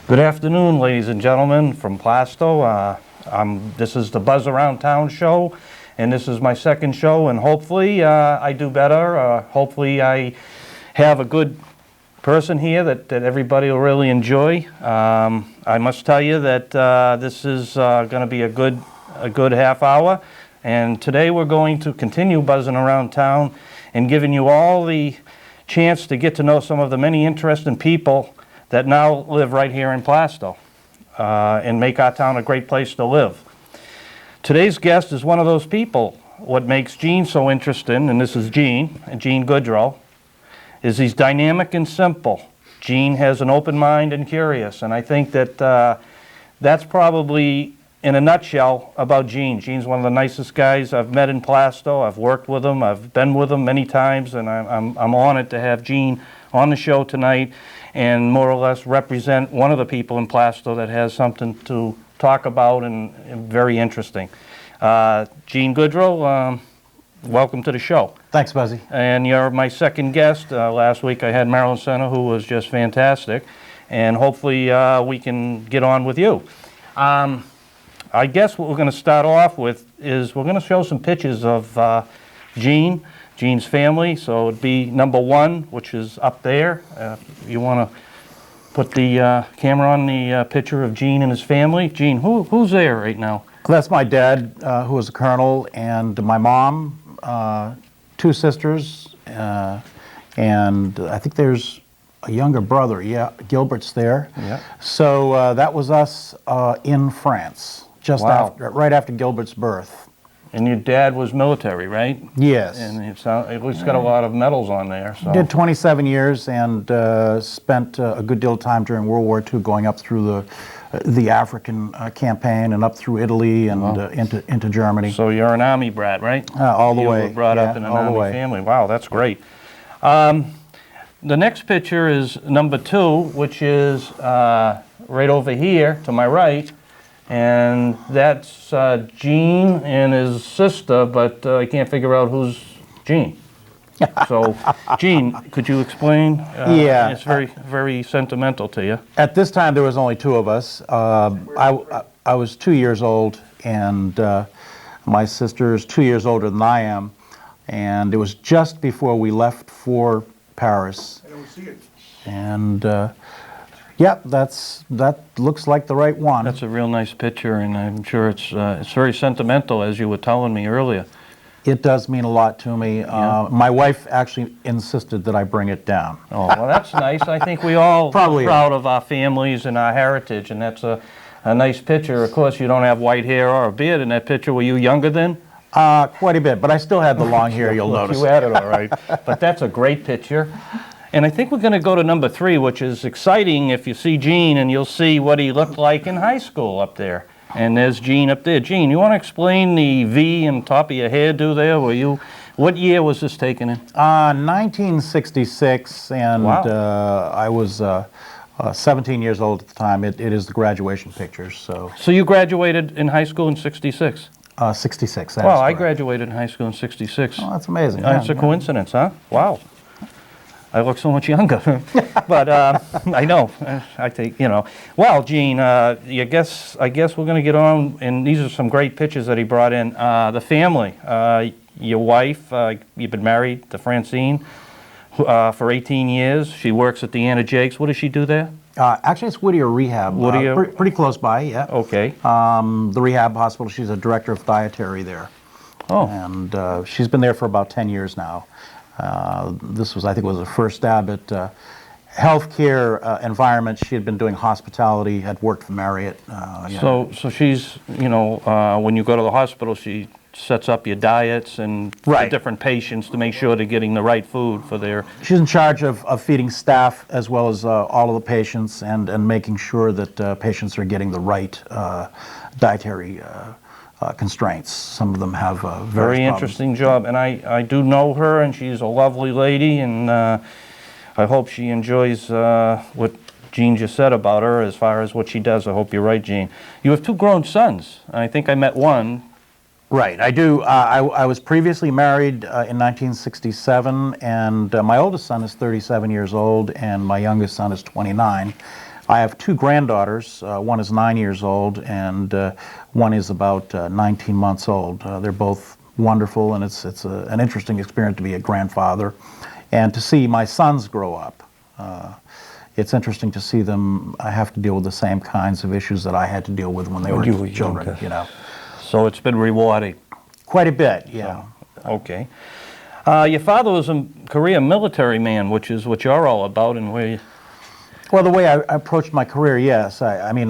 Good afternoon, ladies and gentlemen, from Plaistow. This is the Buzz Around Town show, and this is my second show, and hopefully I do better. Hopefully I have a good person here that everybody will really enjoy. I must tell you that this is going to be a good half hour, and today we're going to continue buzzing around town and giving you all the chance to get to know some of the many interesting people that now live right here in Plaistow and make our town a great place to live. Today's guest is one of those people. What makes Gene so interesting, and this is Gene Gaudreau, is he's dynamic and simple. Gene has an open mind and curious, and I think that that's probably, in a nutshell, about Gene. Gene's one of the nicest guys I've met in Plaistow. I've worked with him, I've been with him many times, and I'm honored to have Gene on the show tonight and more or less represent one of the people in Plaistow that has something to talk about and very interesting. Gene Gaudreau, welcome to the show. Thanks, Buzzy. And you're my second guest. Last week I had Marilyn Center, who was just fantastic, and hopefully we can get on with you. I guess what we're going to start off with is we're going to show some pictures of Gene's family. So it'd be number one, which is up there. You want to put the camera on the picture of Gene and his family. Gene, who's there right now? That's my dad, who was a colonel, and my mom, two sisters, and I think there's a younger brother. Yeah, Gilbert's there. Yeah. So that was us in France, just right after Gilbert's birth. And your dad was military, right? Yes. And it's got a lot of medals on there. So. Did 27 years and spent a good deal of time during World War II going up through the African campaign and up through Italy and into Germany. So you're an Army brat, right? All the way. You were brought up in an Army family. Wow, that's great. The next picture is number two, which is right over here to my right. And that's Gene and his sister, but I can't figure out who's Gene. So, Gene, could you explain? Yeah. It's very, very sentimental to you. At this time, there was only two of us. I was 2 years old, and my sister is 2 years older than I am. And it was just before we left for Paris. I don't see it. And yep, that looks like the right one. That's a real nice picture, and I'm sure it's very sentimental, as you were telling me earlier. It does mean a lot to me. Yeah. My wife actually insisted that I bring it down. Oh, well, that's nice. I think we all are proud of our families and our heritage, and that's a nice picture. Of course, you don't have white hair or a beard in that picture. Were you younger then? Quite a bit, but I still had the long hair, you'll notice. You had it all right. But that's a great picture. And I think we're going to go to number three, which is exciting if you see Gene, and you'll see what he looked like in high school up there. And there's Gene up there. Gene, you want to explain the V on top of your hairdo there? What year was this taken in? 1966, and wow. I was 17 years old at the time. It is the graduation picture. So you graduated in high school in 66? 66, Well, I graduated in high school in 66. Oh, that's amazing. That's a coincidence, huh? Wow. I look so much younger, but I know. I think, Well, Gene, I guess we're going to get on, and these are some great pictures that he brought in. The family, your wife, you've been married to Francine for 18 years. She works at the Anna Jakes. What does she do there? Actually, it's Whittier Rehab. Whittier? Pretty close by, yeah. Okay. The rehab hospital. She's a director of dietary there. Oh. And she's been there for about 10 years now. This was, I think, was her first stab at healthcare environment. She had been doing hospitality, had worked for Marriott. So she's, when you go to the hospital, she sets up your diets and the different patients to make sure they're getting the right food for their... She's in charge of feeding staff as well as all of the patients and making sure that patients are getting the right dietary constraints. Some of them have very interesting job, and I do know her, and she's a lovely lady, and I hope she enjoys what Gene just said about her as far as what she does. I hope you're right, Gene. You have two grown sons. I think I met one. Right, I do. I was previously married in 1967, and my oldest son is 37 years old, and my youngest son is 29. I have two granddaughters. One is 9 years old, and one is about 19 months old. They're both wonderful, and it's an interesting experience to be a grandfather, and to see my sons grow up. It's interesting to see them have to deal with the same kinds of issues that I had to deal with when they were children. younger. You know, So it's been rewarding. quite a bit. Yeah. Okay. Your father was a Korea military man, which is what you're all about, and where you... Well, the way I approached my career, yes. I mean,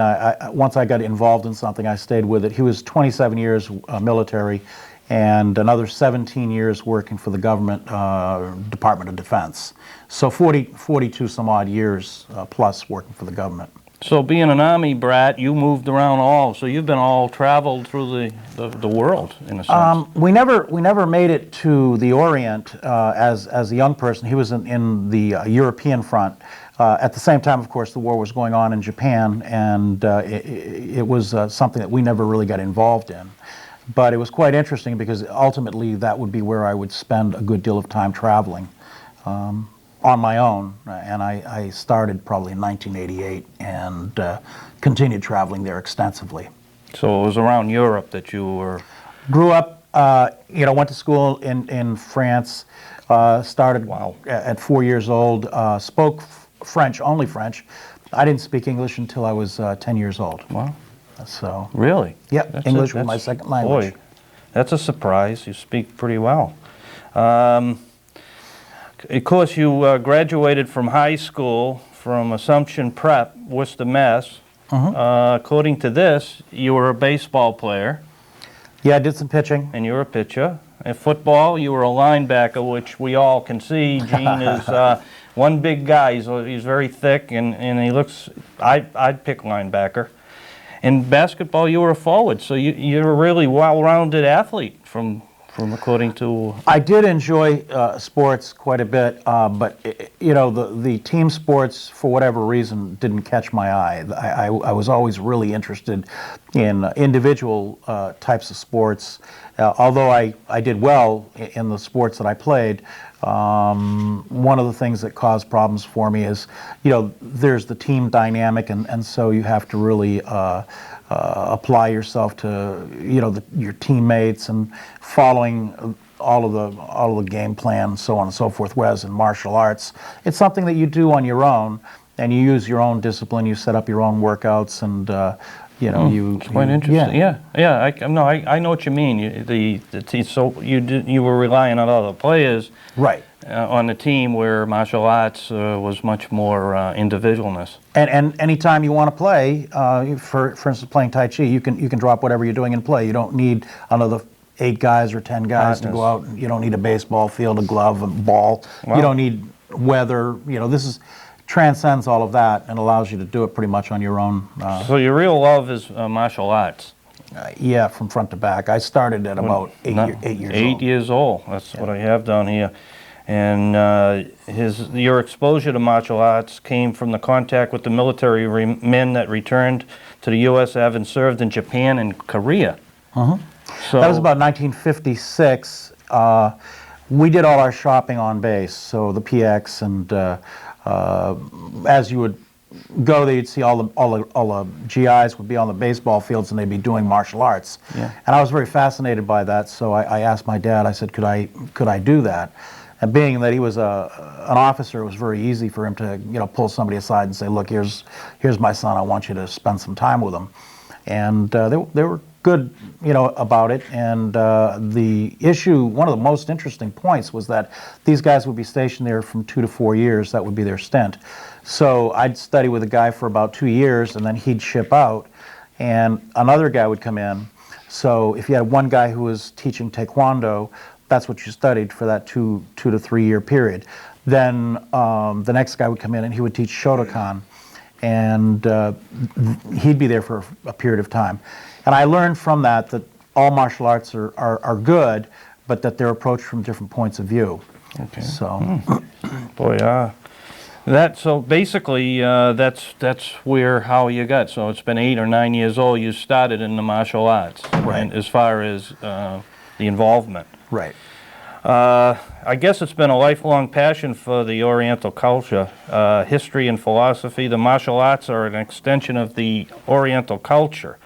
once I got involved in something, I stayed with it. He was 27 years military, and another 17 years working for the government, Department of Defense. So 42 some odd years plus working for the government. So being an Army brat, you moved around all, so you've been all traveled through the world, in a sense. We never made it to the Orient as a young person. He was in the European front. At the same time, of course, the war was going on in Japan, and it was something that we never really got involved in. But it was quite interesting because ultimately that would be where I would spend a good deal of time traveling on my own. And I started probably in 1988 and continued traveling there extensively. So it was around Europe that you were... Grew up, went to school in France, started at 4 years old, spoke French, only French. I didn't speak English until I was 10 years old. Wow. So. Really? Yep, English was my second language. Boy, that's a surprise. You speak pretty well. Of course, you graduated from high school from Assumption Prep, Worcester, Mass. According to this, you were a baseball player. Yeah, I did some pitching. And you were a pitcher. In football, you were a linebacker, which we all can see. Gene is one big guy. He's very thick, and he looks... I'd pick linebacker. In basketball, you were a forward, so you're a really well-rounded athlete from according to... I did enjoy sports quite a bit, but the team sports, for whatever reason, didn't catch my eye. I was always really interested in individual types of sports. Although I did well in the sports that I played, one of the things that caused problems for me is, there's the team dynamic, and so you have to really apply yourself to, your teammates and following all of the game plan, so on and so forth. Whereas in martial arts, it's something that you do on your own, and you use your own discipline. You set up your own workouts, and It's quite interesting. I know what you mean. You were relying on other players, right, on the team, where martial arts was much more individualness. And anytime you want to play, for instance, playing Tai Chi, you can drop whatever you're doing and play. You don't need another 8 guys or 10 guys to go out. You don't need a baseball field, a glove, a ball. Wow. You don't need weather. This transcends all of that and allows you to do it pretty much on your own. So your real love is martial arts? Yeah, from front to back. I started at about 8 years old. 8 years old. That's what I have down here. And your exposure to martial arts came from the contact with the military men that returned to the U.S. having served in Japan and Korea. So that was about 1956. We did all our shopping on base, so the PX, and as you would go there, you'd see all the GIs would be on the baseball fields, and they'd be doing martial arts. Yeah. And I was very fascinated by that, so I asked my dad. I said, could I do that? And being that he was an officer, it was very easy for him to pull somebody aside and say, look, here's my son. I want you to spend some time with him. And they were good, about it. And the issue, one of the most interesting points, was that these guys would be stationed there from 2 to 4 years. That would be their stint. So I'd study with a guy for about 2 years, and then he'd ship out, and another guy would come in. So if you had one guy who was teaching Taekwondo, that's what you studied for that 2 to 3 year period. Then the next guy would come in, and he would teach Shotokan, and he'd be there for a period of time. And I learned from that all martial arts are good, but that they're approached from different points of view. Okay. So, boy, so basically that's how you got. So it's been 8 or 9 years old. You started in the martial arts, right? And as far as the involvement, right? I guess it's been a lifelong passion for the Oriental culture, history and philosophy. The martial arts are an extension of the Oriental culture.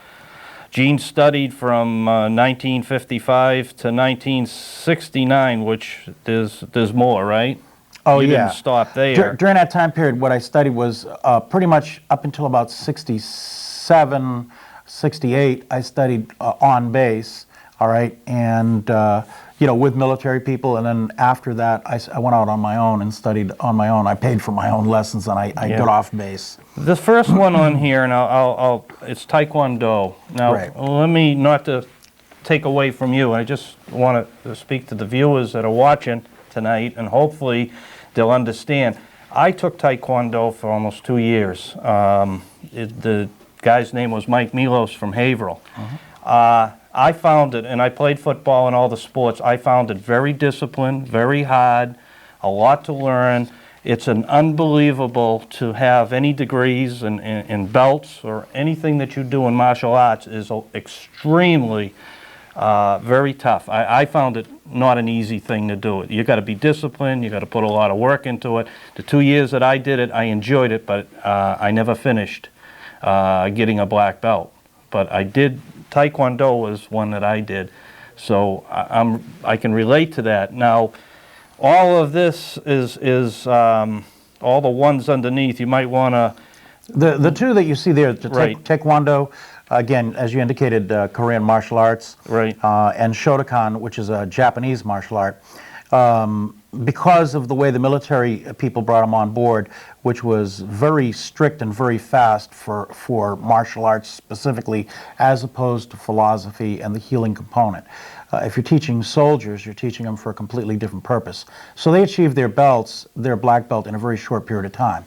Gene studied from 1955 to 1969, which there's more, right? Oh, you yeah. didn't stop there. During that time period, what I studied was pretty much up until about 67, 68, I studied on base, all right, and you know, with military people, and then after that, I went out on my own and studied on my own. I paid for my own lessons, and I got off base. The first one on here, and it's Taekwondo. Now, Right. let me, not to take away from you, I just want to speak to the viewers that are watching tonight, and hopefully they'll understand. I took Taekwondo for almost 2 years. The guy's name was Mike Milos from Haverhill. I found it, and I played football and all the sports, I found it very disciplined, very hard, a lot to learn. It's an unbelievable to have any degrees and belts or anything that you do in martial arts is extremely very tough. I found it not an easy thing to do. You got to be disciplined, you got to put a lot of work into it. The 2 years that I did it, I enjoyed it, but I never finished getting a black belt. But I did, Taekwondo was one that I did. So I can relate to that. Now, all of this is all the ones underneath. You might want to... The two that you see there, the Right. Taekwondo, again, as you indicated, Korean martial arts, Right. And Shotokan, which is a Japanese martial art. Because of the way the military people brought them on board, which was very strict and very fast for martial arts specifically, as opposed to philosophy and the healing component. If you're teaching soldiers, you're teaching them for a completely different purpose. So they achieved their belts, their black belt, in a very short period of time.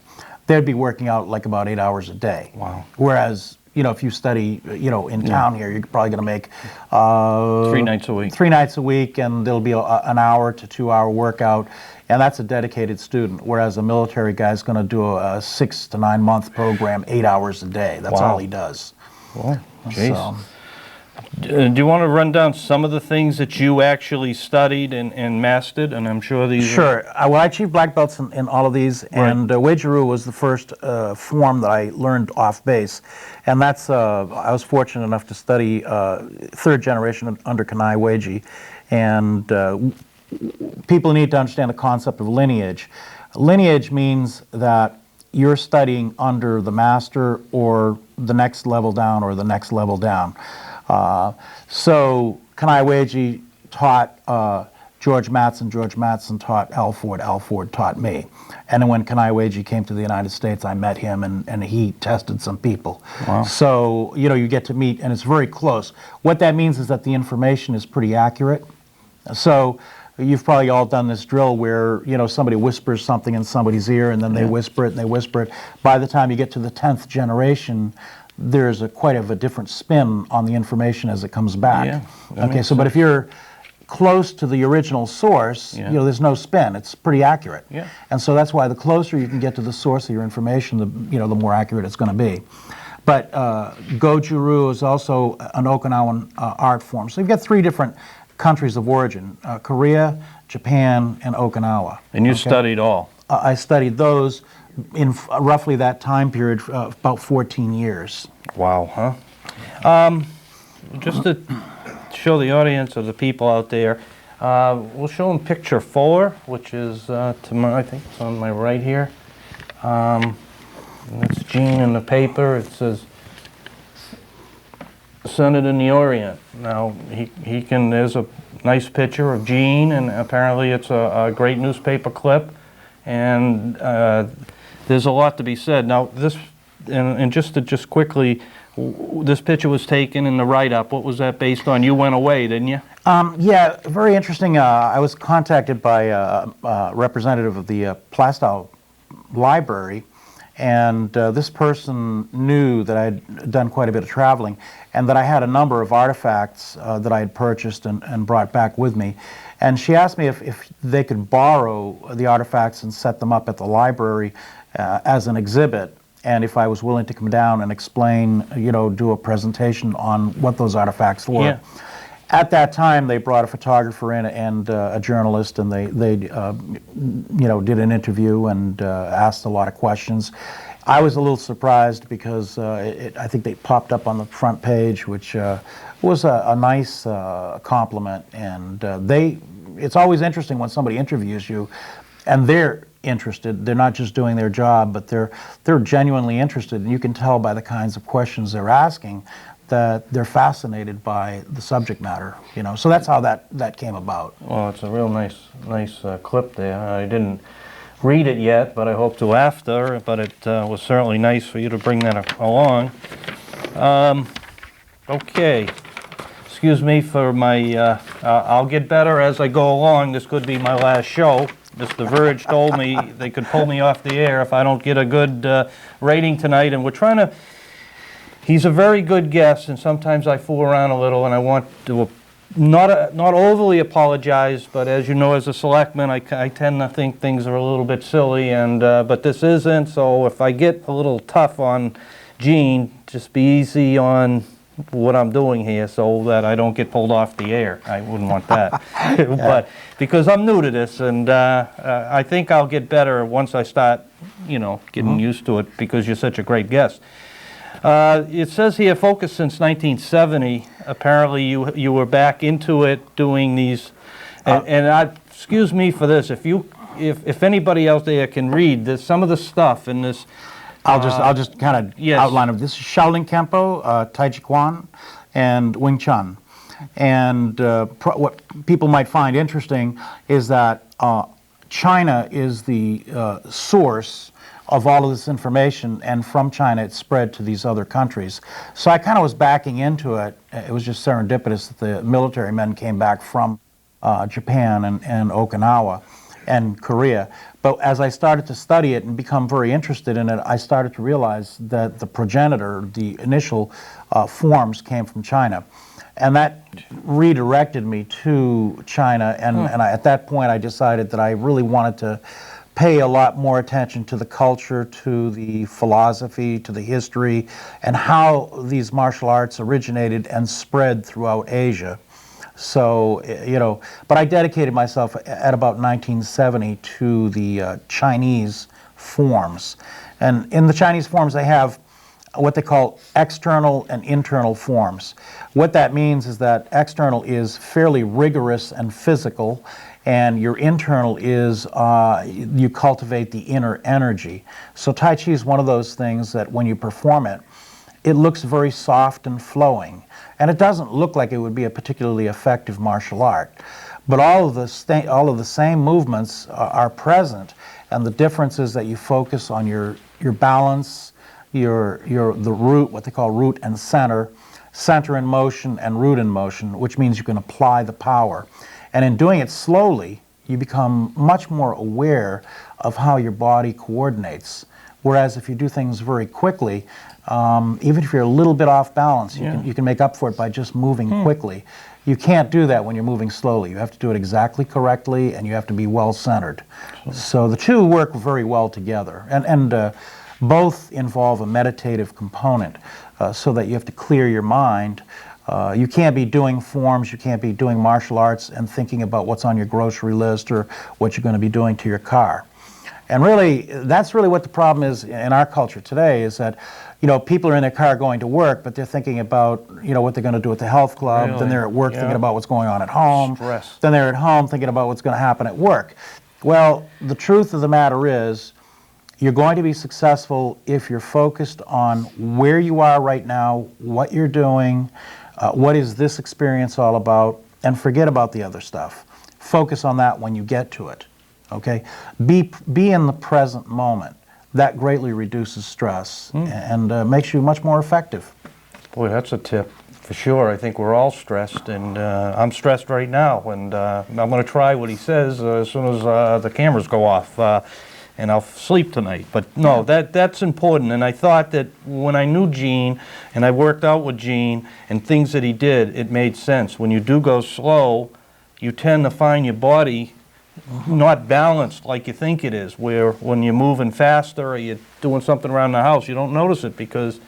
They'd be working out like about 8 hours a day. Wow. Whereas, you know, if you study, you know, in town here, you're probably going to make 3 nights a week. 3 nights a week, and there'll be an hour to 2 hour workout, and that's a dedicated student. Whereas a military guy's going to do a 6 to 9 month program, 8 hours a day. That's Wow. all he does. Well, jeez. So, Do you want to run down some of the things that you actually studied and mastered? And I'm sure these sure. Well, I achieved black belts in all of these, and Gaudreau was the first form that I learned off base. And that's, I was fortunate enough to study third generation under Kanai Weiji. And people need to understand the concept of lineage. Lineage means that you're studying under the master or the next level down or the next level down. So Kanai Weiji taught George Mattson. George Mattson taught Al Ford. Al Ford taught me. And then when Kanai Weiji came to the United States, I met him, and he tested some people. Wow. So, you know, you get to meet, and it's very close. What that means is that the information is pretty accurate. So you've probably all done this drill where, you know, somebody whispers something in somebody's ear, and then they whisper it, and they whisper it. By the time you get to the 10th generation, there's quite of a different spin on the information as it comes back. Yeah, okay, so but if you're close to the original source, you know, there's no spin. It's pretty accurate. Yeah. And so that's why the closer you can get to the source of your information, the the more accurate it's going to be. But Gaudreau is also an Okinawan art form. So you've got 3 different countries of origin: Korea, Japan, and Okinawa. And you studied all. I studied those in roughly that time period, about 14 years. Wow, huh? Just to show the audience or the people out there, we'll show them picture 4, which is to my, I think it's on my right here. And that's Gene in the paper. It says, Senate in the Orient. Now, he can, there's a nice picture of Gene, and apparently it's a great newspaper clip. And there's a lot to be said. Now, this, and just quickly, this picture was taken in the write-up. What was that based on? You went away, didn't you? Yeah, very interesting. I was contacted by a representative of the Plaistow library, and this person knew that I had done quite a bit of traveling, and that I had a number of artifacts that I had purchased and brought back with me. And she asked me if they could borrow the artifacts and set them up at the library as an exhibit, and if I was willing to come down and explain, do a presentation on what those artifacts were. Yeah. At that time, they brought a photographer in and a journalist, and they did an interview and asked a lot of questions. I was a little surprised because I think they popped up on the front page, which was a nice compliment. And it's always interesting when somebody interviews you, and they're interested. They're not just doing their job, but they're genuinely interested, and you can tell by the kinds of questions they're asking that they're fascinated by the subject matter, So that's how that came about. Well, it's a real nice clip there. I didn't read it yet, but I hope to after. But it was certainly nice for you to bring that along. Okay. Excuse me for my. I'll get better as I go along. This could be my last show. Mr. Verge told me they could pull me off the air if I don't get a good rating tonight, and we're trying to. He's a very good guest, and sometimes I fool around a little, and I want to not overly apologize, but as you know, as a selectman, I tend to think things are a little bit silly, and but this isn't. So if I get a little tough on Gene, just be easy on what I'm doing here, so that I don't get pulled off the air. I wouldn't want that, but because I'm new to this, and I think I'll get better once I start, getting used to it. Because you're such a great guest. It says here, focused since 1970. Apparently, you were back into it doing these, and excuse me for this. If anybody out there can read this, some of the stuff in this. I'll just kind of outline it. This is Shaolin Kempo, Tai Chi Chuan, and Wing Chun. And what people might find interesting is that China is the source of all of this information, and from China it's spread to these other countries. So I kind of was backing into it. It was just serendipitous that the military men came back from Japan and Okinawa and Korea. But as I started to study it and become very interested in it, I started to realize that the progenitor, the initial forms, came from China. And that redirected me to China, and at that point I decided that I really wanted to pay a lot more attention to the culture, to the philosophy, to the history, and how these martial arts originated and spread throughout Asia. So, but I dedicated myself at about 1970 to the Chinese forms. And in the Chinese forms, they have what they call external and internal forms. What that means is that external is fairly rigorous and physical, and your internal is you cultivate the inner energy. So Tai Chi is one of those things that when you perform it, it looks very soft and flowing. And it doesn't look like it would be a particularly effective martial art. But all of the same movements are present, and the difference is that you focus on your balance, the root, what they call root and center in motion and root in motion, which means you can apply the power. And in doing it slowly, you become much more aware of how your body coordinates. Whereas if you do things very quickly, even if you're a little bit off balance, you can make up for it by just moving quickly. You can't do that when you're moving slowly. You have to do it exactly correctly, and you have to be well-centered. So the two work very well together. And both involve a meditative component, so that you have to clear your mind. You can't be doing forms, you can't be doing martial arts and thinking about what's on your grocery list or what you're going to be doing to your car. And really, that's really what the problem is in our culture today, is that, people are in their car going to work, but they're thinking about, what they're going to do at the health club. Really? Then they're at work thinking about what's going on at home. Stress. Then they're at home thinking about what's going to happen at work. Well, the truth of the matter is, you're going to be successful if you're focused on where you are right now, what you're doing, what is this experience all about, and forget about the other stuff. Focus on that when you get to it. Okay? Be in the present moment. That greatly reduces stress and makes you much more effective. Boy, that's a tip for sure. I think we're all stressed, and I'm stressed right now, and I'm going to try what he says as soon as the cameras go off, and I'll sleep tonight. But no, that's important, and I thought that when I knew Gene, and I worked out with Gene, and things that he did, it made sense. When you do go slow, you tend to find your body not balanced like you think it is, where when you're moving faster or you're doing something around the house, you don't notice it, because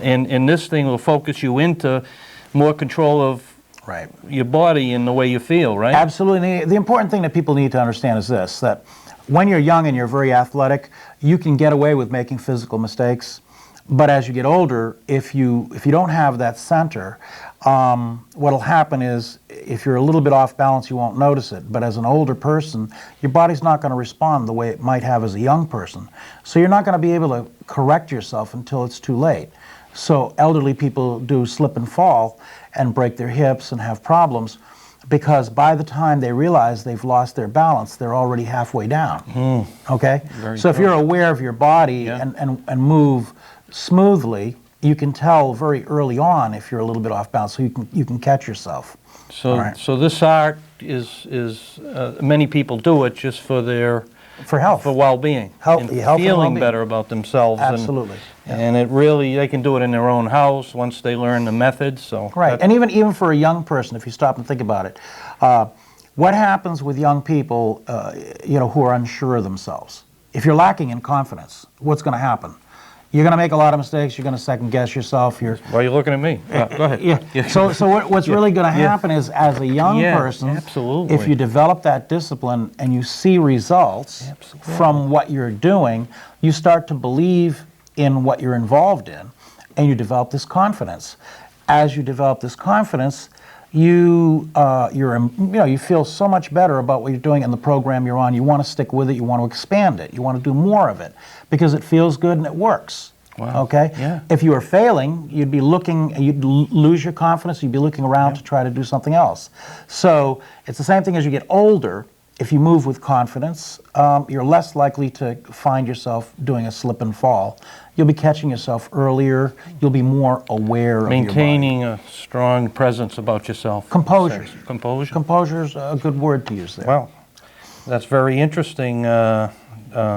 and this thing will focus you into more control of Right. your body and the way you feel, right? Absolutely. The important thing that people need to understand is this, that when you're young and you're very athletic, you can get away with making physical mistakes. But as you get older, if you don't have that center, what'll happen is if you're a little bit off balance, you won't notice it. But as an older person, your body's not going to respond the way it might have as a young person. So you're not going to be able to correct yourself until it's too late. So elderly people do slip and fall and break their hips and have problems because by the time they realize they've lost their balance, they're already halfway down. Okay? So if you're aware of your body and move smoothly, you can tell very early on if you're a little bit off balance, so you can catch yourself. So, so this art is many people do it just for their health, for well-being, and feeling better about themselves. Absolutely. And it really, they can do it in their own house once they learn the methods. So right, and even for a young person, if you stop and think about it, what happens with young people, who are unsure of themselves? If you're lacking in confidence, what's going to happen? You're going to make a lot of mistakes. You're going to second guess yourself. Why are you looking at me? Go ahead. Yeah. So what's really going to happen is, as a young person, absolutely, if you develop that discipline and you see results from what you're doing, you start to believe in what you're involved in, and you develop this confidence. As you develop this confidence, you feel so much better about what you're doing in the program you're on. You want to stick with it. You want to expand it. You want to do more of it because it feels good and it works. Wow. Okay? Yeah. If you were failing, you'd lose your confidence. You'd be looking around to try to do something else. So it's the same thing as you get older. If you move with confidence, you're less likely to find yourself doing a slip and fall. You'll be catching yourself earlier. You'll be more aware of your body. Maintaining a strong presence about yourself. Composure. Composure. Composure's a good word to use there. Well, that's very interesting,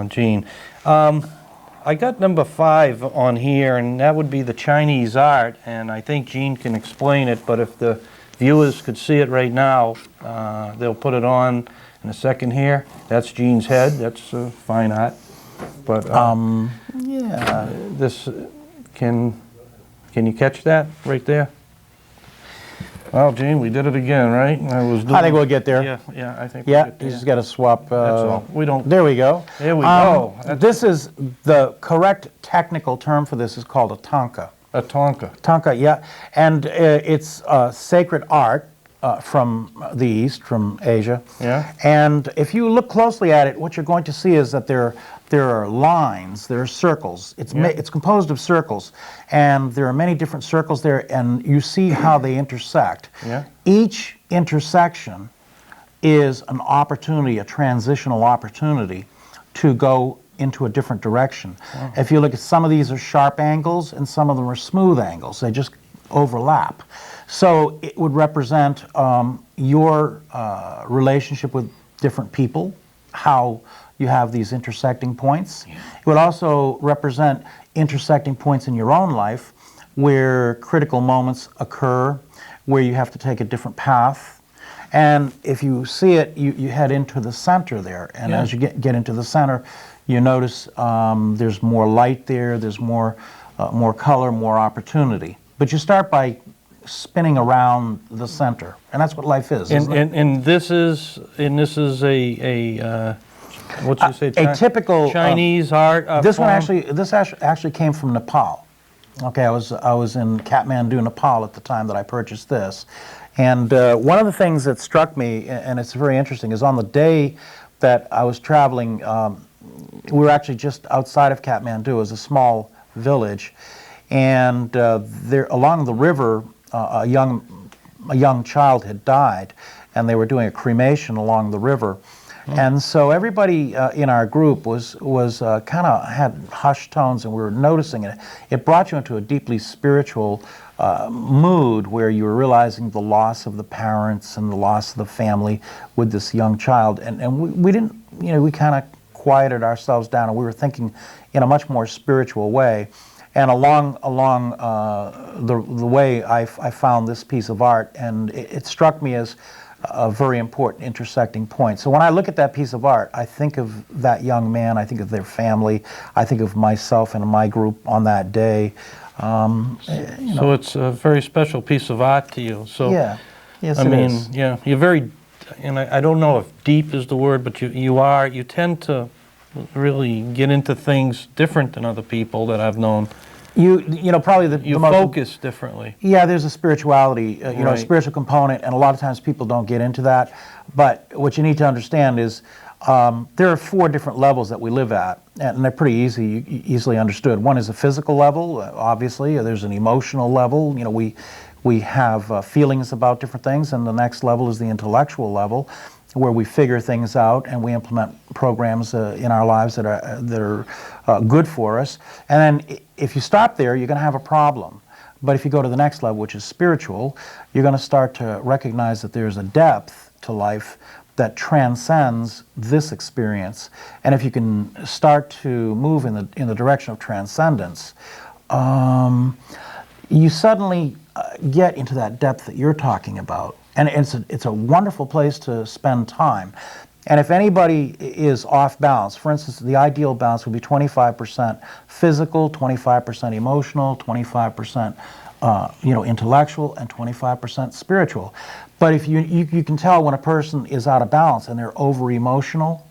Gene. I got number 5 on here, and that would be the Chinese art, and I think Gene can explain it, but if the viewers could see it right now, they'll put it on in a second here. That's Gene's head. That's fine art. But yeah, this can you catch that right there? Well, Gene, we did it again, right? I think we'll get there. Yeah, I think. Yeah, we'll get there. you just got to swap. That's all. We don't. There we go. There we go. This is the correct technical term for this is called a tanka. A tonka. Tanka, yeah, and it's sacred art. From the East, from Asia. Yeah. And if you look closely at it, what you're going to see is that there are lines, there are circles. It's composed of circles, and there are many different circles there, and you see how they intersect. Yeah. Each intersection is an opportunity, a transitional opportunity to go into a different direction. Wow. If you look at some of these are sharp angles, and some of them are smooth angles. They just overlap. So it would represent your relationship with different people, how you have these intersecting points. Yeah. It would also represent intersecting points in your own life where critical moments occur, where you have to take a different path. And if you see it, you head into the center there. And as you get into the center, you notice there's more light there, there's more color, more opportunity. But you start by spinning around the center, and that's what life is. And this is a what you say? A typical Chinese art. This one actually came from Nepal. Okay, I was in Kathmandu, Nepal at the time that I purchased this, and one of the things that struck me, and it's very interesting, is on the day that I was traveling, we were actually just outside of Kathmandu. It was a small village, and there along the river. A young child had died, and they were doing a cremation along the river, and so everybody in our group was kind of had hushed tones, and we were noticing it. It brought you into a deeply spiritual mood where you were realizing the loss of the parents and the loss of the family with this young child, and we didn't, we kind of quieted ourselves down, and we were thinking in a much more spiritual way. And along the way, I found this piece of art, and it struck me as a very important intersecting point. So when I look at that piece of art, I think of that young man, I think of their family, I think of myself and my group on that day. So it's a very special piece of art to you. So, yeah. Yes, I it mean, is. yeah, you're very, and I don't know if deep is the word, but you tend to really get into things different than other people that I've known. You know, probably the You most... focus differently. Yeah, there's a spirituality, you know, a Right. spiritual component, and a lot of times people don't get into that. But what you need to understand is there are 4 different levels that we live at, and they're pretty easily understood. One is a physical level, obviously. There's an emotional level. You know, we have feelings about different things, and the next level is the intellectual level, where we figure things out and we implement programs in our lives that are good for us. And then if you stop there, you're going to have a problem. But if you go to the next level, which is spiritual, you're going to start to recognize that there's a depth to life that transcends this experience. And if you can start to move in the direction of transcendence, you suddenly get into that depth that you're talking about. And it's a wonderful place to spend time. And if anybody is off balance, for instance, the ideal balance would be 25% physical, 25% emotional, 25% intellectual, and 25% spiritual. But if you can tell when a person is out of balance and they're over-emotional,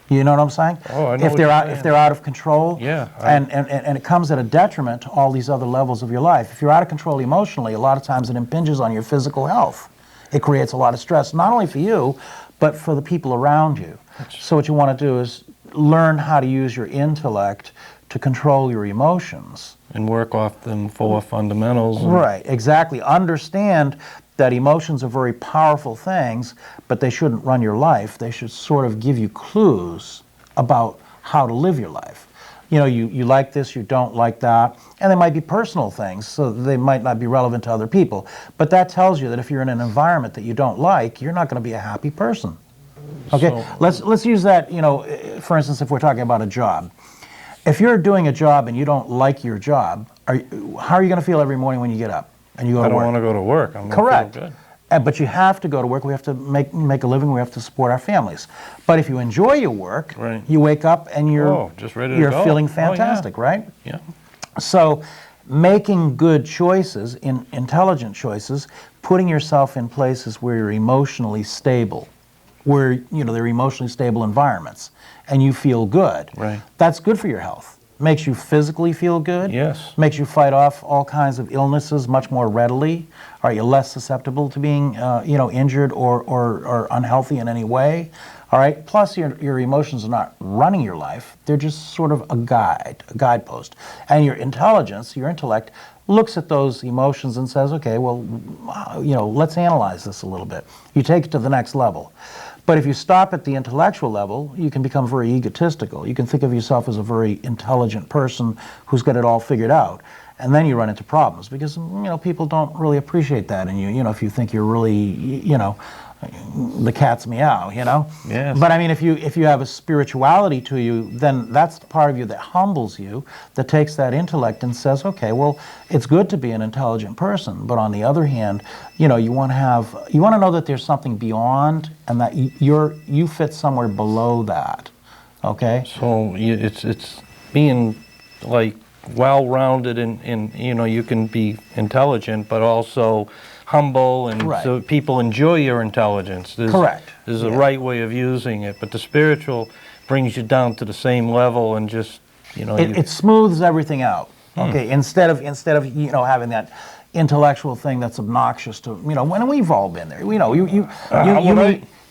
you know what I'm saying? Oh, I know if what they're you're out, saying. if they're out of control, Yeah, and it comes at a detriment to all these other levels of your life. If you're out of control emotionally, a lot of times it impinges on your physical health. It creates a lot of stress, not only for you, but for the people around you. So what you want to do is learn how to use your intellect to control your emotions. And work off them 4 fundamentals. Right, exactly. Understand that emotions are very powerful things, but they shouldn't run your life. They should sort of give you clues about how to live your life. You know, you like this, you don't like that, and they might be personal things, so they might not be relevant to other people. But that tells you that if you're in an environment that you don't like, you're not going to be a happy person. Okay, So- let's use that, you know, for instance, if we're talking about a job. If you're doing a job and you don't like your job, how are you going to feel every morning when you get up and you go I to work? don't want to go to work. I'm gonna Correct. feel good. But you have to go to work. We have to make a living. We have to support our families. But if you enjoy your work, Right. you wake up and you're just ready to you're go. feeling Oh, yeah. fantastic, right? Yeah. So making good choices, intelligent choices, putting yourself in places where you're emotionally stable, where they're emotionally stable environments, and you feel good. Right. That's good for your health. Makes you physically feel good. Yes. Makes you fight off all kinds of illnesses much more readily. Are you less susceptible to being, injured or unhealthy in any way? All right. Plus, your emotions are not running your life; they're just sort of a guidepost. And your intelligence, your intellect, looks at those emotions and says, "Okay, well, let's analyze this a little bit." You take it to the next level. But if you stop at the intellectual level, you can become very egotistical. You can think of yourself as a very intelligent person who's got it all figured out. And then you run into problems because, people don't really appreciate that in you. If you think you're really, the cat's meow, Yes. But I mean, if you have a spirituality to you, then that's the part of you that humbles you, that takes that intellect and says, okay, well, it's good to be an intelligent person, but on the other hand, you want to know that there's something beyond, and that you fit somewhere below that. Okay. So it's being like well-rounded in you can be intelligent, but also humble, and Right. so people enjoy your intelligence. Correct. There's a right way of using it, but the spiritual brings you down to the same level and just, It smooths everything out. Okay, instead of having that intellectual thing that's obnoxious to when we've all been there.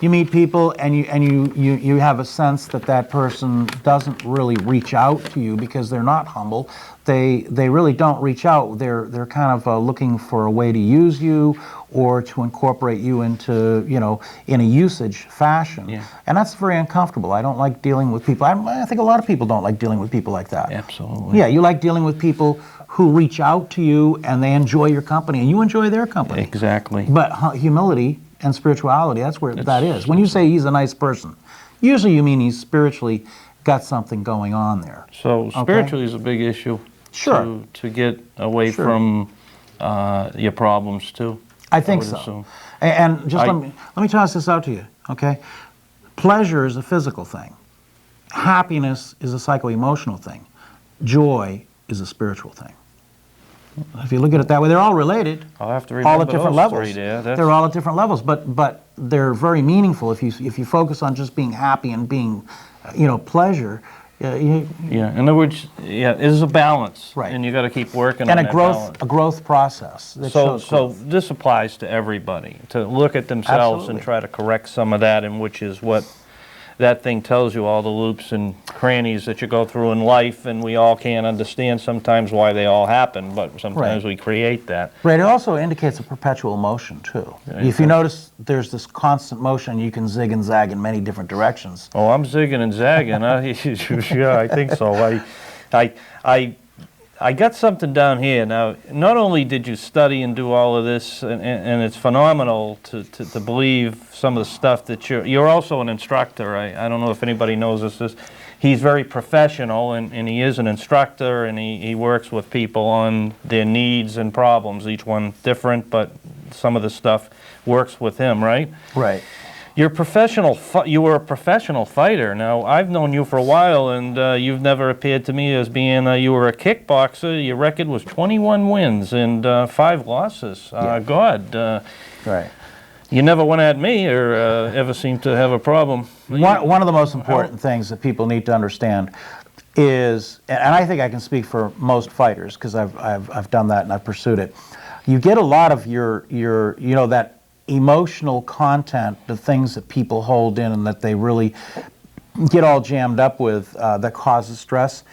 You meet people and you have a sense that person doesn't really reach out to you because they're not humble. They really don't reach out. They're kind of looking for a way to use you or to incorporate you into in a usage fashion. Yeah. And that's very uncomfortable. I don't like dealing with people. I think a lot of people don't like dealing with people like that. Absolutely. Yeah, you like dealing with people who reach out to you and they enjoy your company and you enjoy their company. Exactly. But humility and spirituality, that's where that is. When you say he's a nice person, usually you mean he's spiritually got something going on there. So spiritually is a big issue. Sure. To get away from your problems too. I think would so. assume. And just let me toss this out to you, okay? Pleasure is a physical thing. Happiness is a psycho-emotional thing. Joy is a spiritual thing. If you look at it that way, they're all related. I'll have to All remember at different those levels. three there. That's- They're all at different levels, but they're very meaningful. If you focus on just being happy and being, pleasure, Yeah, in other words, yeah, there's a balance. Right. And you got to keep working and on a that growth balance. a growth process. That So shows growth. this applies to everybody, to look at themselves and Absolutely. try to correct some of that, and which is what that thing tells you, all the loops and crannies that you go through in life, and we all can't understand sometimes why they all happen, but sometimes Right. we create that. Right. It also indicates a perpetual motion too. If you notice, there's this constant motion. You can zig and zag in many different directions. Oh, I'm zigging and zagging. Yeah, I think so. I got something down here. Now, not only did you study and do all of this, and it's phenomenal to believe some of the stuff that you're also an instructor. I don't know if anybody knows this. He's very professional, and he is an instructor, and he works with people on their needs and problems, each one different, but some of the stuff works with him, right? Right. You're professional. You were a professional fighter. Now, I've known you for a while, and you've never appeared to me as being. You were a kickboxer. Your record was 21 wins and 5 losses. God, Right. you never went at me or ever seemed to have a problem. One of the most important things that people need to understand is, and I think I can speak for most fighters because I've done that and I've pursued it. You get a lot of your that emotional content, the things that people hold in and that they really get all jammed up with that causes stress.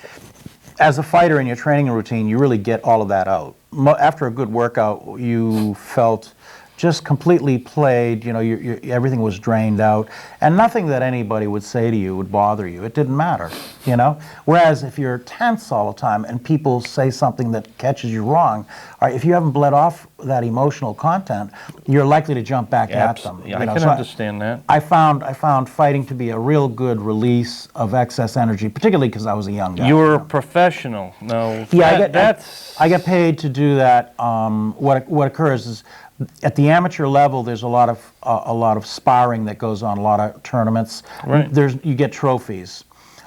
As a fighter in your training routine, you really get all of that out. After a good workout, you felt just completely played, everything was drained out, and nothing that anybody would say to you would bother you. It didn't matter, Whereas if you're tense all the time and people say something that catches you wrong, all right, if you haven't bled off that emotional content, you're likely to jump back at them. Yeah, I can understand that. I found fighting to be a real good release of excess energy, particularly because I was a young guy. You were a professional. No, Yeah, I get paid to do that. What occurs is, at the amateur level, there's a lot of sparring that goes on, a lot of tournaments. Right. You get trophies.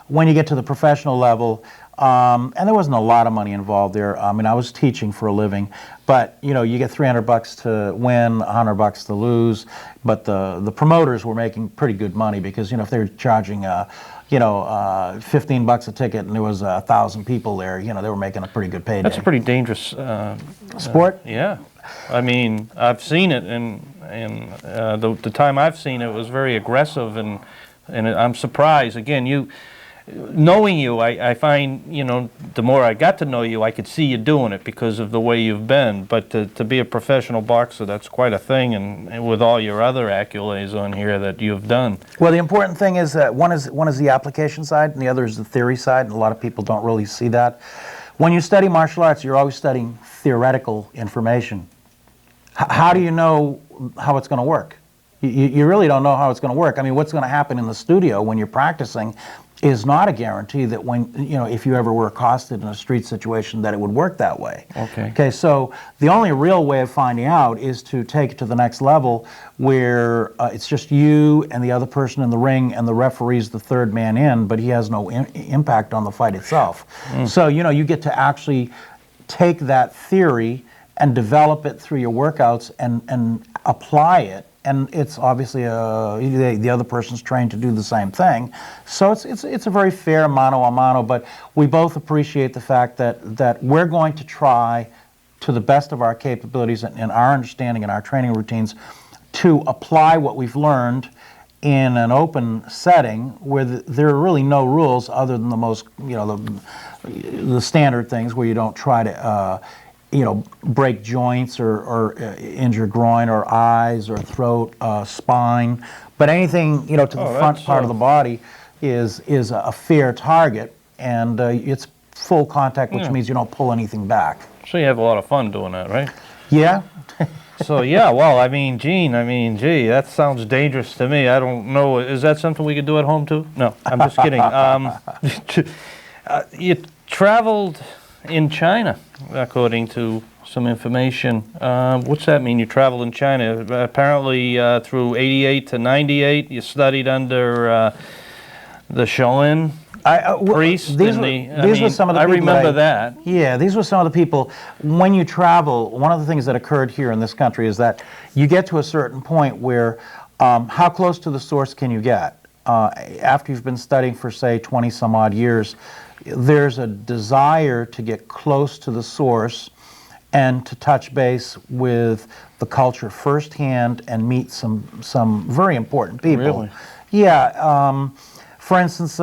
When you get to the professional level, and there wasn't a lot of money involved there. I mean, I was teaching for a living, but you get $300 to win, $100 to lose. But the promoters were making pretty good money because if they were charging $15 a ticket and there was 1,000 people there, they were making a pretty good payday. That's a pretty dangerous sport. Yeah, I mean, I've seen it, and the time I've seen it was very aggressive, and I'm surprised. Again, knowing you, I find, the more I got to know you, I could see you doing it because of the way you've been. But to be a professional boxer, that's quite a thing, and with all your other accolades on here that you've done. Well, the important thing is that one is the application side, and the other is the theory side, and a lot of people don't really see that. When you study martial arts, you're always studying theoretical information. How do you know how it's going to work? You really don't know how it's going to work. I mean, what's going to happen in the studio when you're practicing is not a guarantee that if you ever were accosted in a street situation that it would work that way. Okay, so the only real way of finding out is to take it to the next level where it's just you and the other person in the ring, and the referee's the third man in, but he has no impact on the fight itself. So, you get to actually take that theory and develop it through your workouts and apply it. And it's obviously the other person's trained to do the same thing. So it's a very fair mano a mano, but we both appreciate the fact that we're going to try to the best of our capabilities and our understanding and our training routines to apply what we've learned in an open setting where there are really no rules other than the most, the standard things where you don't try to break joints or injure groin or eyes or throat, spine. But anything, to the front part of the body is a fair target, and it's full contact, which means you don't pull anything back. So you have a lot of fun doing that, right? Yeah. So, yeah, well, gee, that sounds dangerous to me. I don't know. Is that something we could do at home, too? No, I'm just kidding. You traveled in China, according to some information. What's that mean, you traveled in China? Apparently, through 88 to 98, you studied under the Shaolin priest these and were, the, these were some of the I people remember that. Yeah, these were some of the people. When you travel, one of the things that occurred here in this country is that you get to a certain point where how close to the source can you get? After you've been studying for, say, 20 some odd years, there's a desire to get close to the source and to touch base with the culture firsthand and meet some very important people. Really? Yeah. For instance,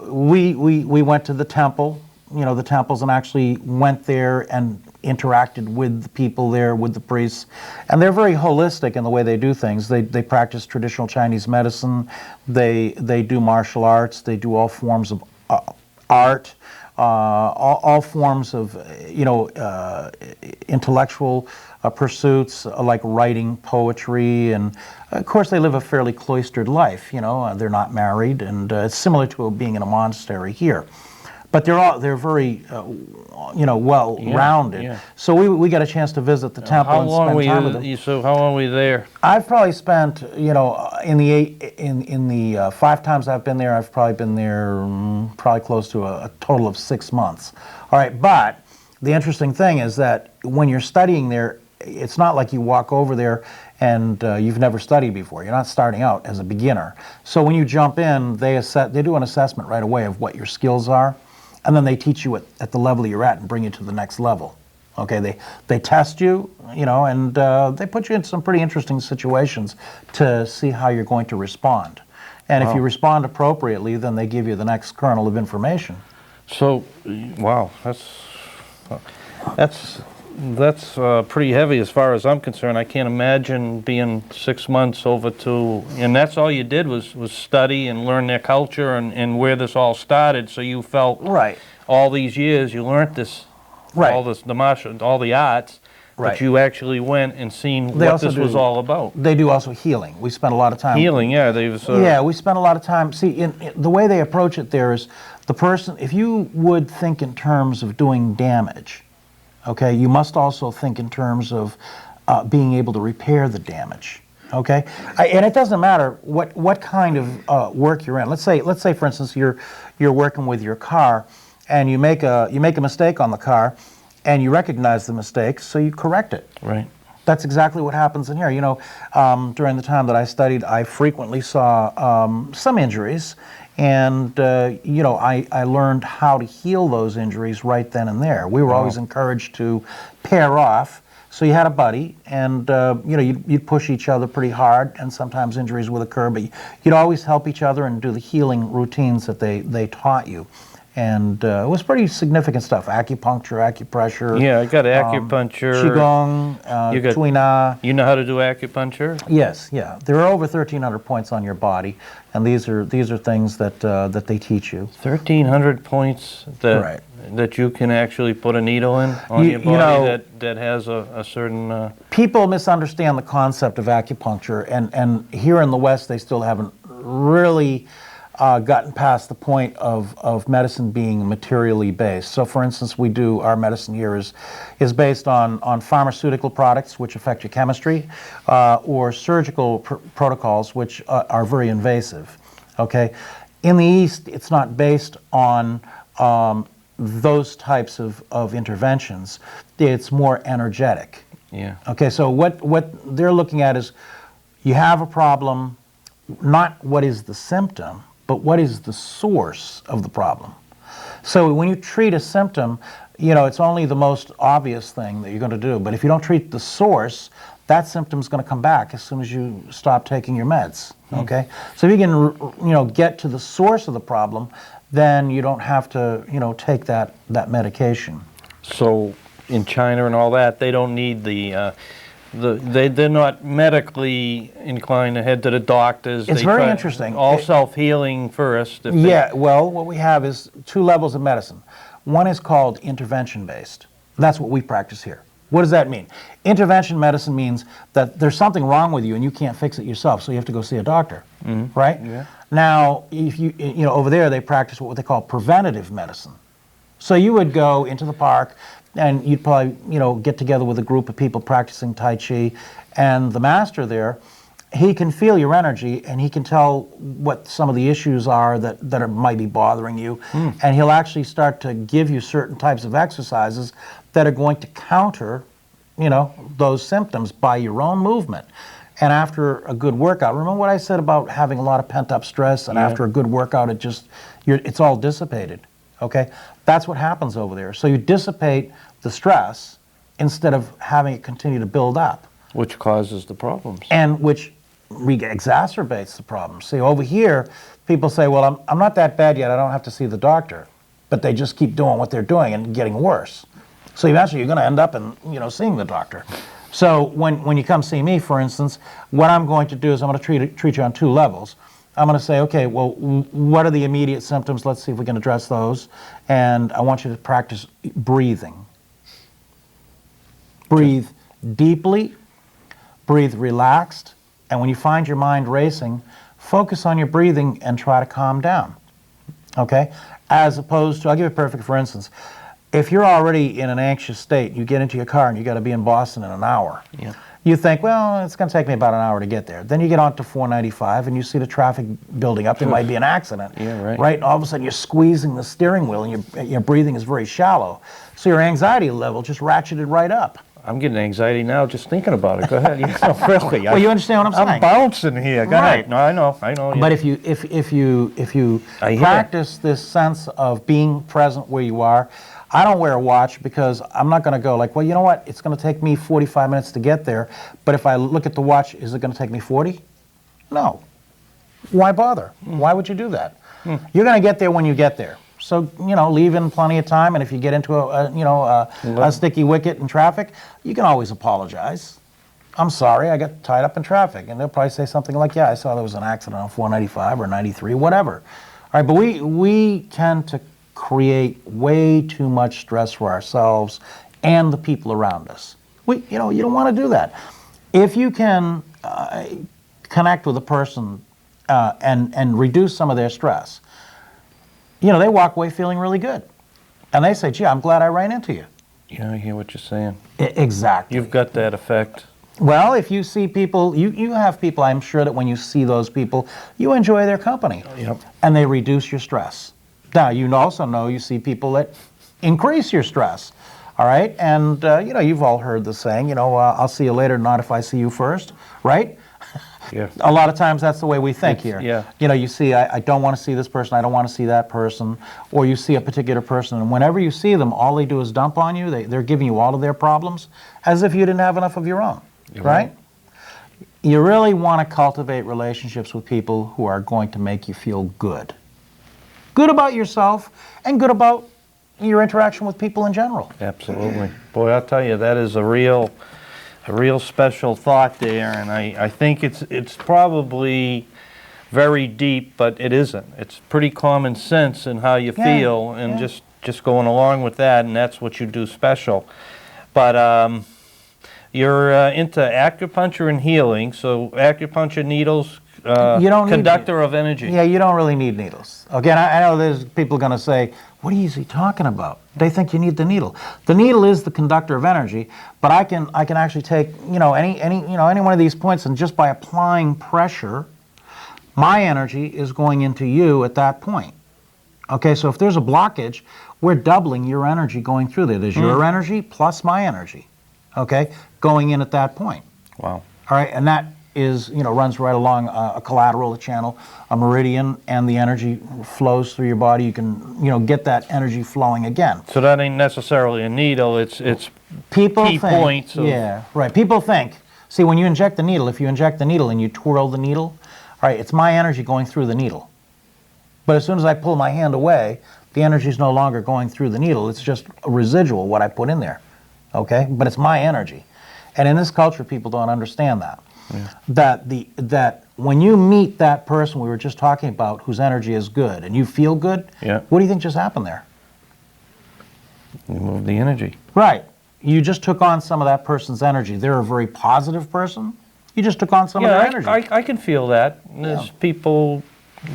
we went to the temple, the temples, and actually went there and interacted with the people there, with the priests. And they're very holistic in the way they do things. They practice traditional Chinese medicine. They do martial arts. They do all forms of art. All forms of, intellectual pursuits like writing, poetry, and of course they live a fairly cloistered life. They're not married, and it's similar to being in a monastery here. But they're very, well-rounded. Yeah. So we got a chance to visit the temple and spend time with them. So how long were you there? I've probably spent, in the 5 times I've been there, I've probably been there probably close to a total of 6 months. All right, but the interesting thing is that when you're studying there, it's not like you walk over there and you've never studied before. You're not starting out as a beginner. So when you jump in, they do an assessment right away of what your skills are, and then they teach you at the level you're at and bring you to the next level. Okay, they test you, and they put you in some pretty interesting situations to see how you're going to respond. And if you respond appropriately, then they give you the next kernel of information. So, wow, that's pretty heavy as far as I'm concerned. I can't imagine being 6 months over to, and that's all you did was study and learn their culture and where this all started. So you felt Right. all these years you learned this, Right. all this, all the arts, Right. but you actually went and seen They what also this was all about. They do also healing. We spent a lot of time. Healing, yeah. They was, Yeah, we spent a lot of time. See, in the way they approach it there is the person, if you would think in terms of doing damage, okay, you must also think in terms of being able to repair the damage. Okay, and it doesn't matter what kind of work you're in. Let's say, for instance, you're working with your car, and you make a mistake on the car, and you recognize the mistake, so you correct it. right. That's exactly what happens in here. During the time that I studied, I frequently saw some injuries, and I learned how to heal those injuries right then and there. We were always encouraged to pair off. So you had a buddy, and you'd push each other pretty hard, and sometimes injuries would occur, but you'd always help each other and do the healing routines that they taught you. And it was pretty significant stuff. Acupuncture, acupressure. Yeah, I got acupuncture. Qigong, You got- Tuina. You know how to do acupuncture? Yes, yeah. There are over 1,300 points on your body, and these are things that they teach you. 1,300 points Right. that you can actually put a needle in on your body that has a certain... People misunderstand the concept of acupuncture, and here in the West they still haven't really gotten past the point of medicine being materially based. So for instance, our medicine here is based on pharmaceutical products which affect your chemistry, or surgical protocols which are very invasive. Okay? In the East, it's not based on those types of interventions. It's more energetic. Yeah. Okay, so what they're looking at is you have a problem, not what is the symptom, but what is the source of the problem. So when you treat a symptom, it's only the most obvious thing that you're going to do. But if you don't treat the source, that symptom's going to come back as soon as you stop taking your meds. Okay, so if you can, get to the source of the problem, then you don't have to, take that medication. So in China and all that, they don't need they're not medically inclined to head to the doctors. It's very interesting. All self-healing first. Yeah, well, what we have is 2 levels of medicine. One is called intervention-based. That's what we practice here. What does that mean? Intervention medicine means that there's something wrong with you and you can't fix it yourself, so you have to go see a doctor, right? Yeah. Now, if over there they practice what they call preventative medicine. So you would go into the park, and you'd probably, get together with a group of people practicing Tai Chi, and the master there he can feel your energy, and he can tell what some of the issues are that might be bothering you, and he'll actually start to give you certain types of exercises that are going to counter, those symptoms by your own movement. And after a good workout, remember what I said about having a lot of pent-up stress, and after a good workout, it's all dissipated, okay? That's what happens over there. So you dissipate the stress instead of having it continue to build up. Which causes the problems. And which exacerbates the problem. See, over here, people say, well, I'm not that bad yet, I don't have to see the doctor. But they just keep doing what they're doing and getting worse. So eventually you're going to end up in, seeing the doctor. So when you come see me, for instance, what I'm going to do is I'm going to treat you on 2 levels. I'm going to say, okay, well, what are the immediate symptoms? Let's see if we can address those. And I want you to practice breathing. Breathe deeply, breathe relaxed, and when you find your mind racing, focus on your breathing and try to calm down, okay? As opposed to, I'll give you a perfect for instance. If you're already in an anxious state, you get into your car and you got to be in Boston in an hour. Yeah. You think, well, it's going to take me about an hour to get there. Then you get onto 495 and you see the traffic building up. There might be an accident. Yeah, right. Right? And all of a sudden you're squeezing the steering wheel and your breathing is very shallow. So your anxiety level just ratcheted right up. I'm getting anxiety now just thinking about it. Go ahead. Really. Well, you understand what I'm saying? I'm bouncing here. Go ahead. No, I know. Yeah. But if you practice this sense of being present where you are, I don't wear a watch because I'm not going to go like, well, you know what? It's going to take me 45 minutes to get there. But if I look at the watch, is it going to take me 40? No. Why bother? Why would you do that? You're going to get there when you get there. So, leave in plenty of time, and if you get into a sticky wicket in traffic, you can always apologize. I'm sorry, I got tied up in traffic. And they'll probably say something like, yeah, I saw there was an accident on 495 or 93, whatever. All right, but we tend to create way too much stress for ourselves and the people around us. You don't want to do that. If you can connect with a person and reduce some of their stress, they walk away feeling really good. And they say, gee, I'm glad I ran into you. Yeah, I hear what you're saying. Exactly. You've got that effect. Well, if you see people, you have people, I'm sure that when you see those people, you enjoy their company. Yep. And they reduce your stress. Now, you also know you see people that increase your stress. All right? And, you've all heard the saying, I'll see you later, not if I see you first. Right? Yeah. A lot of times that's the way we think here. Yeah. You see, I don't want to see this person, I don't want to see that person, or you see a particular person, and whenever you see them, all they do is dump on you. They're giving you all of their problems, as if you didn't have enough of your own, right? You really want to cultivate relationships with people who are going to make you feel good. Good about yourself, and good about your interaction with people in general. Absolutely. Boy, I'll tell you, that is a real special thought there, and I think it's probably very deep, but it isn't. It's pretty common sense in how you feel, and just going along with that, and that's what you do special. But you're into acupuncture and healing, so acupuncture needles, conductor of energy. Yeah, you don't really need needles. Again, I know there's people going to say, what is he talking about? They think you need the needle. The needle is the conductor of energy, but I can actually take any one of these points, and just by applying pressure, my energy is going into you at that point. Okay, so if there's a blockage, we're doubling your energy going through there. There's your energy plus my energy, okay, going in at that point. Wow. All right, and that is, runs right along a collateral, a channel, a meridian, and the energy flows through your body. You can, get that energy flowing again. So that ain't necessarily a needle, it's people key think, points. Yeah, right. People think, see, when you inject the needle, if you inject the needle and you twirl the needle, all right, it's my energy going through the needle. But as soon as I pull my hand away, the energy is no longer going through the needle. It's just a residual, what I put in there, okay? But it's my energy. And in this culture, people don't understand that. Yeah. That when you meet that person we were just talking about whose energy is good and you feel good, what do you think just happened there? You moved the energy. Right. You just took on some of that person's energy. They're a very positive person. You just took on some of their energy. I can feel that. There's people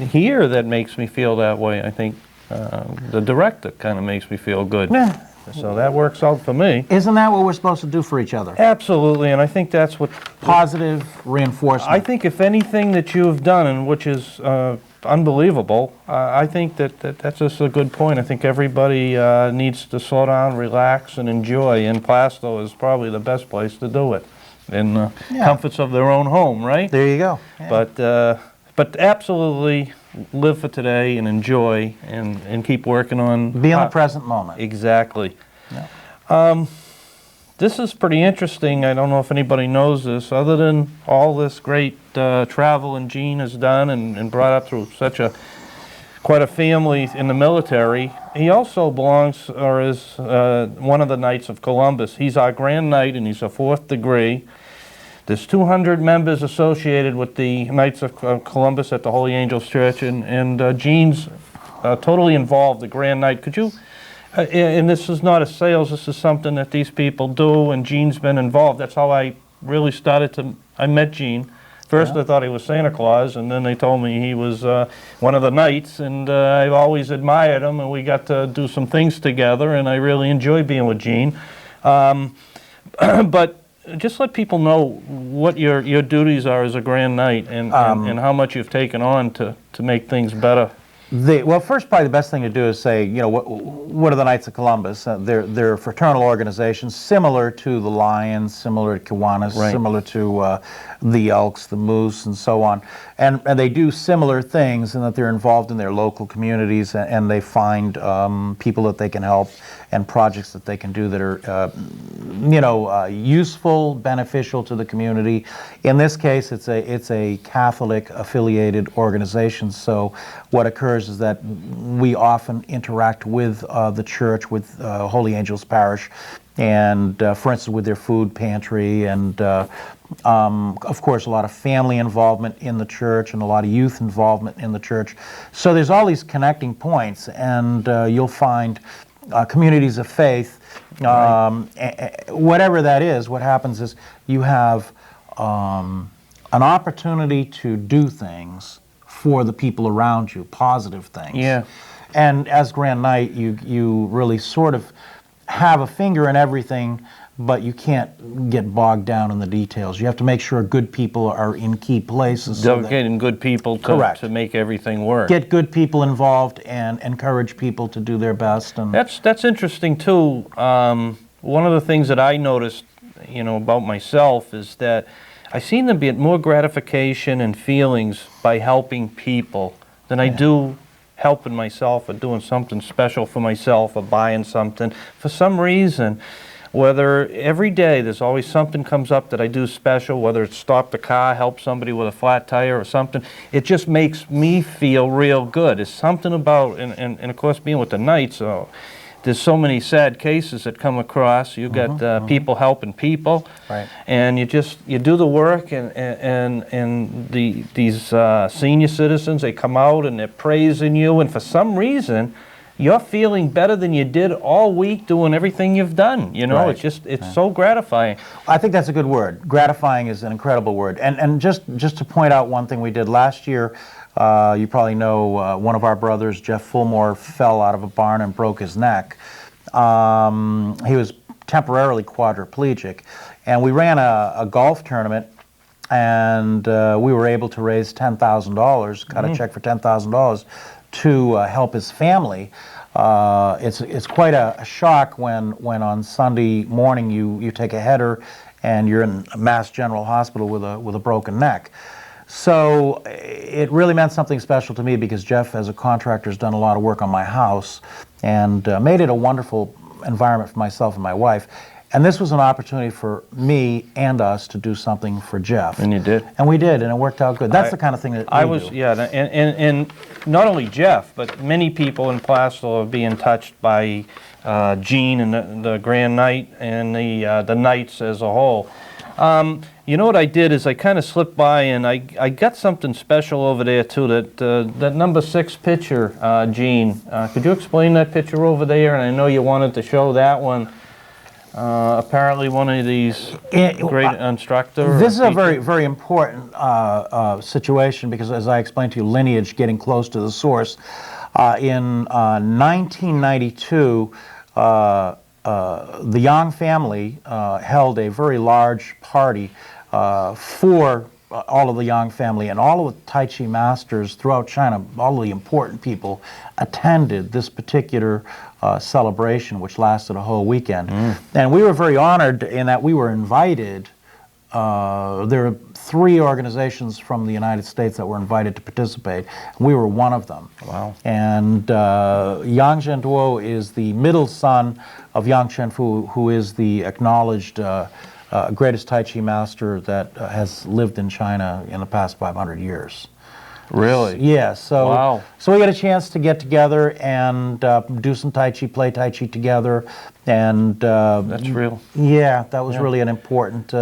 here that makes me feel that way. I think the director kind of makes me feel good. Yeah. So that works out for me. Isn't that what we're supposed to do for each other? Absolutely, and I think that's what... Positive reinforcement. I think if anything that you have done, and which is unbelievable, I think that's just a good point. I think everybody needs to slow down, relax, and enjoy, and Plaistow is probably the best place to do it, in the comforts of their own home, right? There you go. Yeah. But absolutely live for today and enjoy and keep working on... Be in the present moment. Exactly. Yeah. This is pretty interesting. I don't know if anybody knows this. Other than all this great travel and Gene has done and brought up through quite a family in the military, he also belongs or is one of the Knights of Columbus. He's our Grand Knight and he's a 4th degree. There's 200 members associated with the Knights of Columbus at the Holy Angels Church, and Gene's totally involved, the Grand Knight. Could you, and this is not a sales, this is something that these people do, and Gene's been involved. That's how I really I met Gene. First I thought he was Santa Claus, and then they told me he was one of the Knights, and I've always admired him, and we got to do some things together, and I really enjoy being with Gene. But just let people know what your duties are as a Grand Knight and how much you've taken on to make things better. Well, first, probably the best thing to do is say, you know, what are the Knights of Columbus? They're fraternal organizations similar to the Lions, similar to Kiwanis, right, similar to the Elks, the Moose, and so on. And they do similar things in that they're involved in their local communities and they find people that they can help and projects that they can do that are, you know, useful, beneficial to the community. In this case, it's a Catholic affiliated organization. So what occurs is that we often interact with the church, with Holy Angels Parish, and for instance with their food pantry, and of course a lot of family involvement in the church and a lot of youth involvement in the church. So there's all these connecting points, and you'll find communities of faith, whatever that is. What happens is you have an opportunity to do things for the people around you, positive things. Yeah. And as Grand Knight, you really sort of have a finger in everything, but you can't get bogged down in the details. You have to make sure good people are in key places. Getting good people to make everything work. Get good people involved and encourage people to do their best. And that's interesting too. One of the things that I noticed, you know, about myself is that I seem to get more gratification and feelings by helping people than I do helping myself or doing something special for myself or buying something. For some reason, whether every day there's always something comes up that I do special, whether it's stop the car, help somebody with a flat tire or something, it just makes me feel real good. It's something about, and of course being with the Knights, there's so many sad cases that come across. You got people helping people, right, and you do the work, and these senior citizens, they come out and they're praising you, and for some reason you're feeling better than you did all week doing everything you've done. You know, right. it's so gratifying. I think that's a good word. Gratifying is an incredible word. And just to point out one thing we did last year. You probably know one of our brothers, Jeff Fulmore, fell out of a barn and broke his neck. He was temporarily quadriplegic, and we ran a golf tournament, and we were able to raise $10,000, cut a check for $10,000 to help his family. It's quite a shock when on Sunday morning you take a header and you're in Mass General Hospital with a broken neck. So it really meant something special to me because Jeff, as a contractor, has done a lot of work on my house and made it a wonderful environment for myself and my wife. And this was an opportunity for me and us to do something for Jeff. And you did. And we did, and it worked out good. That's the kind of thing that we do. Yeah, and not only Jeff, but many people in Plaistow are being touched by Gene and the Grand Knight and the Knights as a whole. You know what I did is I kind of slipped by and I got something special over there too. That number 6 picture, Gene. Could you explain that picture over there? And I know you wanted to show that one. Apparently one of these great instructor. This is a very, very important situation because, as I explained to you, lineage, getting close to the source. In 1992, the Yang family held a very large party for all of the Yang family, and all of the Tai Chi masters throughout China, all of the important people attended this particular celebration, which lasted a whole weekend. And we were very honored in that we were invited. There are 3 organizations from the United States that were invited to participate. We were one of them. Wow. And Yang Zhenduo is the middle son of Yang Chenfu, who is the acknowledged greatest Tai Chi master that has lived in China in the past 500 years. Really? Yeah, so Wow. so we got a chance to get together and do some Tai Chi, play Tai Chi together, and That's real. yeah, that was really an important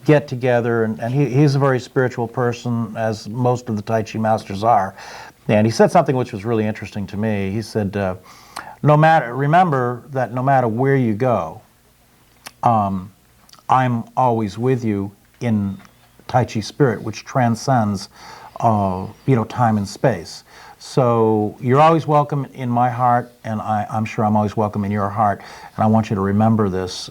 get together, and he's a very spiritual person, as most of the Tai Chi masters are. And he said something which was really interesting to me. He said, remember that no matter where you go, I'm always with you in Tai Chi spirit, which transcends time and space. So you're always welcome in my heart, and I'm sure I'm always welcome in your heart. And I want you to remember this,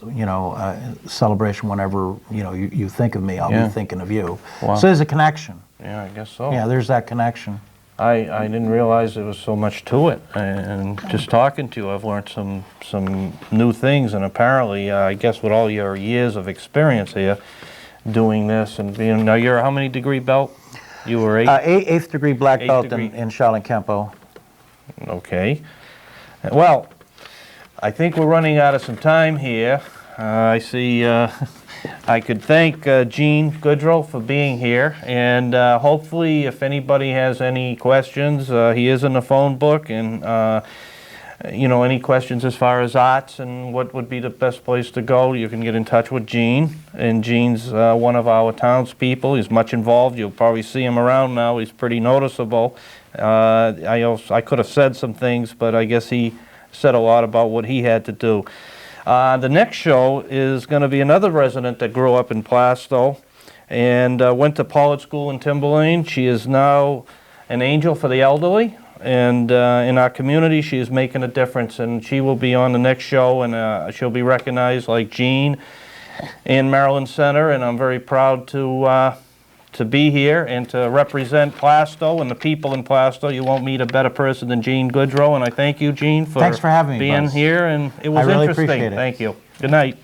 celebration whenever, you think of me, I'll be thinking of you. Wow. So there's a connection. Yeah, I guess so. Yeah, there's that connection. I didn't realize there was so much to it, and just talking to you, I've learned some new things, and apparently, I guess with all your years of experience here, doing this and being, now you're a how many degree belt? You were 8th degree black belt degree. in Shaolin Kempo. Okay. Well, I think we're running out of some time here. I see I could thank Gene Gaudreau for being here, and hopefully if anybody has any questions, he is in the phone book, and any questions as far as arts and what would be the best place to go, you can get in touch with Gene. And Gene's one of our townspeople. He's much involved. You'll probably see him around now. He's pretty noticeable. I could have said some things, but I guess he said a lot about what he had to do. The next show is going to be another resident that grew up in Plaistow and went to Pollard School in Timberlane. She is now an angel for the elderly. And in our community, she is making a difference, and she will be on the next show, and she'll be recognized like Jean in Maryland Center, and I'm very proud to be here and to represent Plaistow and the people in Plaistow. You won't meet a better person than Gene Gaudreau, and I thank you, Gene, Thanks for having me, being Buzz. here, and it was I really interesting. appreciate it. Thank you. Good night.